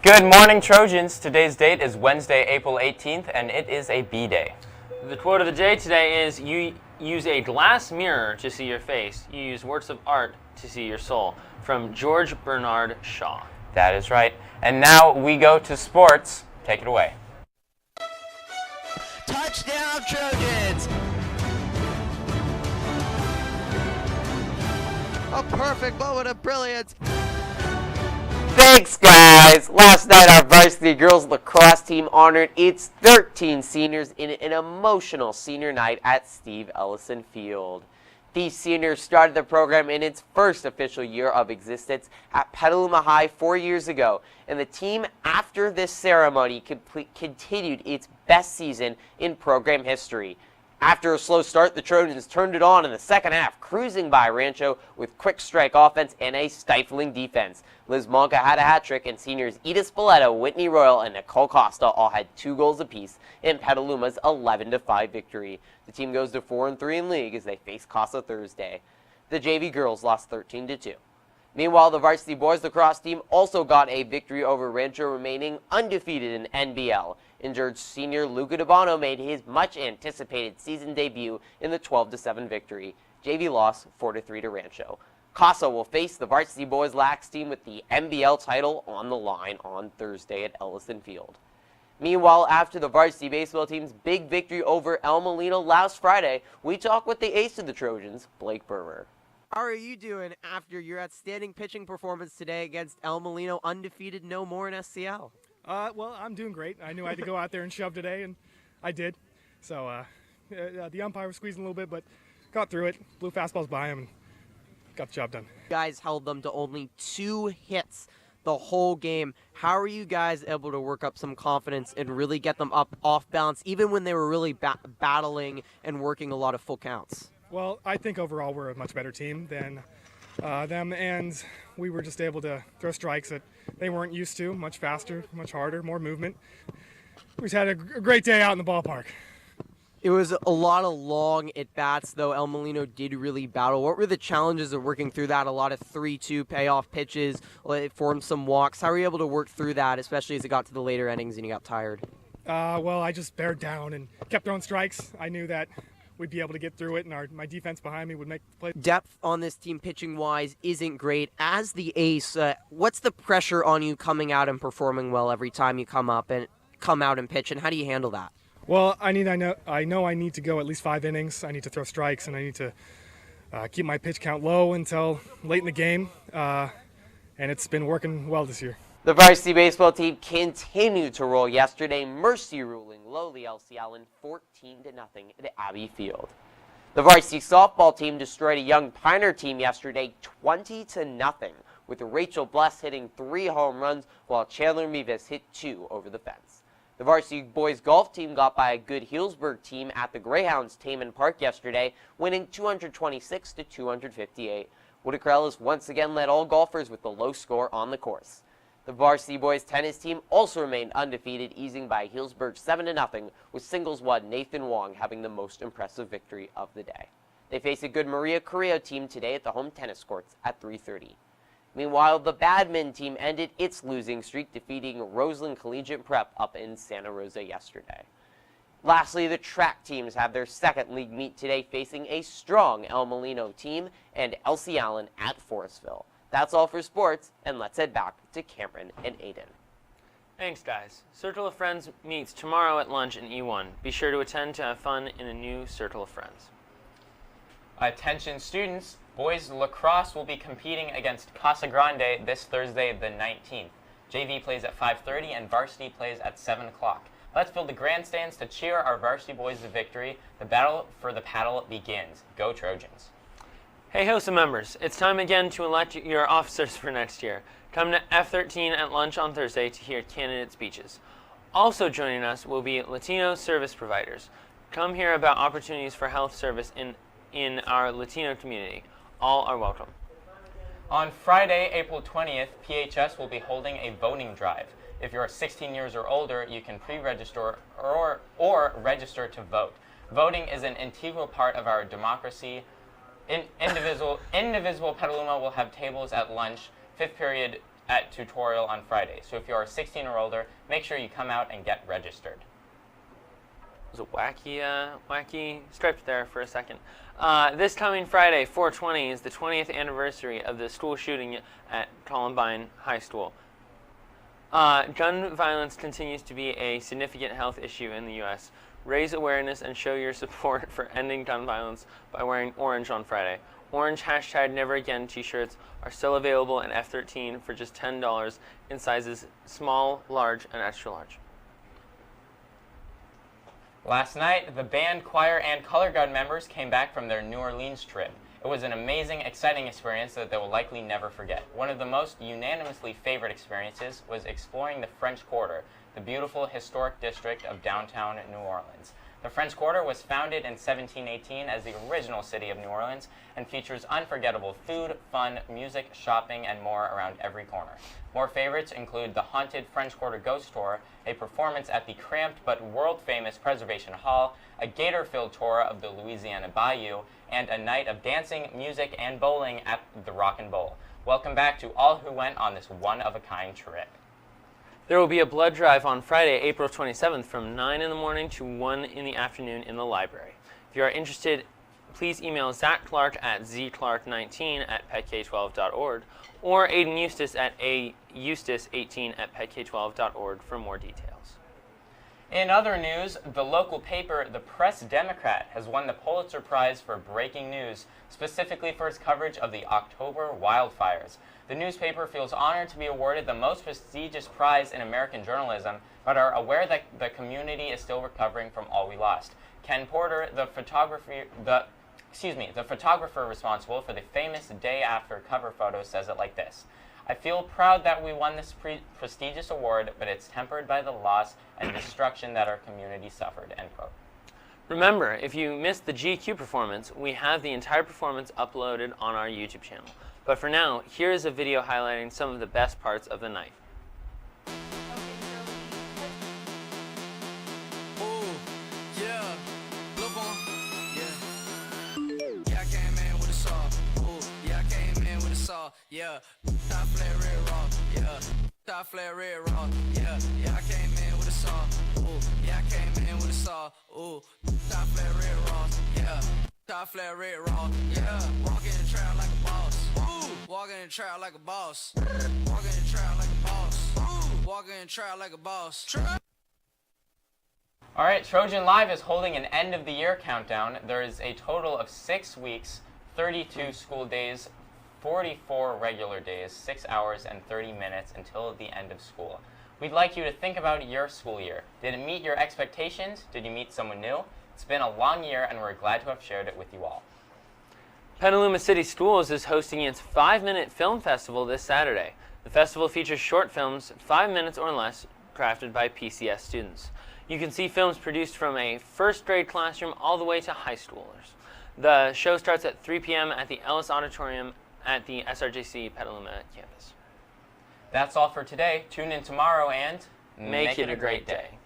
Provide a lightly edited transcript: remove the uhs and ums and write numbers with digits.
Good morning, Trojans. Today's date is Wednesday, April 18th, and it is a B-Day. The quote of the day today is, you use a glass mirror to see your face. You use works of art to see your soul. From George Bernard Shaw. That is right. And now we go to sports. Take it away. Touchdown, Trojans! A perfect moment of brilliance. Thanks, guys! Last night, our varsity girls lacrosse team honored its 13 seniors in an emotional senior night at Steve Ellison Field. These seniors started the program in its first official year of existence at Petaluma High 4 years ago, and the team, after this ceremony, continued its best season in program history. After a slow start, the Trojans turned it on in the second half, cruising by Rancho with quick strike offense and a stifling defense. Liz Monca had a hat trick, and seniors Edith Spoleto, Whitney Royal, and Nicole Costa all had 2 goals apiece in Petaluma's 11-5 victory. The team goes to 4-3 in league as they face Costa Thursday. The JV girls lost 13-2. Meanwhile, the varsity boys lacrosse team also got a victory over Rancho, remaining undefeated in NBL. Injured senior Luca DeBono made his much-anticipated season debut in the 12-7 victory. JV lost 4-3 to Rancho. Casa will face the varsity boys lax team with the NBL title on the line on Thursday at Ellison Field. Meanwhile, after the varsity baseball team's big victory over El Molino last Friday, we talk with the ace of the Trojans, Blake Burmer. How are you doing after your outstanding pitching performance today against El Molino, undefeated no more in SCL? Well, I'm doing great. I knew I had to go out there and shove today, and I did. So the umpire was squeezing a little bit, but got through it. Blew fastballs by him and got the job done. You guys held them to only 2 hits the whole game. How are you guys able to work up some confidence and really get them up off balance, even when they were really battling and working a lot of full counts? Well, I think overall we're a much better team than them, and we were just able to throw strikes that they weren't used to, much faster, much harder, more movement. We just had a great day out in the ballpark. It was a lot of long at-bats, though. El Molino did really battle. What were the challenges of working through that? A lot of 3-2 payoff pitches, it formed some walks. How were you able to work through that, especially as it got to the later innings and you got tired? Well, I just bared down and kept throwing strikes. I knew that we'd be able to get through it, and my defense behind me would make the play. Depth on this team pitching-wise isn't great. As the ace, what's the pressure on you coming out and performing well every time you come out and pitch, and how do you handle that? Well, I know I need to go at least 5 innings. I need to throw strikes, and I need to keep my pitch count low until late in the game, and it's been working well this year. The varsity baseball team continued to roll yesterday, mercy ruling lowly LC Allen 14-0 at Abbey Field. The varsity softball team destroyed a young Pioneer team yesterday 20-0, with Rachel Bless hitting 3 home runs while Chandler Mevis hit 2 over the fence. The varsity boys golf team got by a good Healdsburg team at the Greyhounds Taman Park yesterday, winning 226-258. Whitaker Ellis once again led all golfers with the low score on the course. The varsity boys tennis team also remained undefeated, easing by Healdsburg 7-0, with singles wad Nathan Wong having the most impressive victory of the day. They face a good Maria Carrillo team today at the home tennis courts at 3:30. Meanwhile, the badminton team ended its losing streak, defeating Roseland Collegiate Prep up in Santa Rosa yesterday. Lastly, the track teams have their second league meet today, facing a strong El Molino team and LC Allen at Forestville. That's all for sports, and let's head back to Kameron and Aidan. Thanks, guys. Circle of Friends meets tomorrow at lunch in E1. Be sure to attend to have fun in a new Circle of Friends. Attention students, boys lacrosse will be competing against Casa Grande this Thursday the 19th. JV plays at 5:30 and varsity plays at 7 o'clock. Let's fill the grandstands to cheer our varsity boys to victory. The battle for the paddle begins. Go Trojans. Hey HOSA members, it's time again to elect your officers for next year. Come to F13 at lunch on Thursday to hear candidate speeches. Also joining us will be Latino service providers. Come hear about opportunities for health service in our Latino community. All are welcome. On Friday, April 20th, PHS will be holding a voting drive. If you're 16 years or older, you can pre-register or register to vote. Voting is an integral part of our democracy. Indivisible Petaluma will have tables at lunch. 5th period at tutorial on Friday. So if you are 16 or older, make sure you come out and get registered. It was a wacky stripe there for a second. This coming Friday, 4/20, is the 20th anniversary of the school shooting at Columbine High School. Gun violence continues to be a significant health issue in the U.S. Raise awareness and show your support for ending gun violence by wearing orange on Friday. Orange #NeverAgain t-shirts are still available in F13 for just $10 in sizes small, large, and extra large. Last night, the band, choir, and color guard members came back from their New Orleans trip. It was an amazing, exciting experience that they will likely never forget. One of the most unanimously favorite experiences was exploring the French Quarter, the beautiful historic district of downtown New Orleans. The French Quarter was founded in 1718 as the original city of New Orleans and features unforgettable food, fun, music, shopping, and more around every corner. More favorites include the haunted French Quarter Ghost Tour, a performance at the cramped but world-famous Preservation Hall, a gator-filled tour of the Louisiana Bayou, and a night of dancing, music, and bowling at the Rock and Bowl. Welcome back to all who went on this one-of-a-kind trip. There will be a blood drive on Friday, April 27th from 9 in the morning to 1 in the afternoon in the library. If you are interested, please email Zach Clark at zclark19@petk12.org or Aidan Eustace at aeustace18@petk12.org for more details. In other news, the local paper, the Press Democrat, has won the Pulitzer Prize for breaking news, specifically for its coverage of the October wildfires. The newspaper feels honored to be awarded the most prestigious prize in American journalism, but are aware that the community is still recovering from all we lost. Ken Porter, the photographer responsible for the famous Day After cover photo, says it like this: "I feel proud that we won this prestigious award, but it's tempered by the loss and destruction that our community suffered," end quote. Remember, if you missed the GQ performance, we have the entire performance uploaded on our YouTube channel. But for now, here is a video highlighting some of the best parts of the night. Yeah, top flat red raw, yeah, top flat red raw, yeah, I came in with a saw, ooh, yeah, I came in with a saw, ooh, top flat red raw, yeah, top flat red raw, yeah, walking in the trap like a boss, ooh, walking in the trap like a boss, walking in the trap like a boss, ooh, walking in the trap like a boss. All right, Trojan Live is holding an end of the year countdown. There is a total of 6 weeks, 32 school days, 44 regular days, 6 hours and 30 minutes until the end of school. We'd like you to think about your school year. Did it meet your expectations? Did you meet someone new? It's been a long year and we're glad to have shared it with you all. Petaluma City Schools is hosting its 5-minute film festival this Saturday. The festival features short films, 5 minutes or less, crafted by PCS students. You can see films produced from a first grade classroom all the way to high schoolers. The show starts at 3 p.m. at the Ellis Auditorium at the SRJC Petaluma campus. That's all for today. Tune in tomorrow and make it a great day.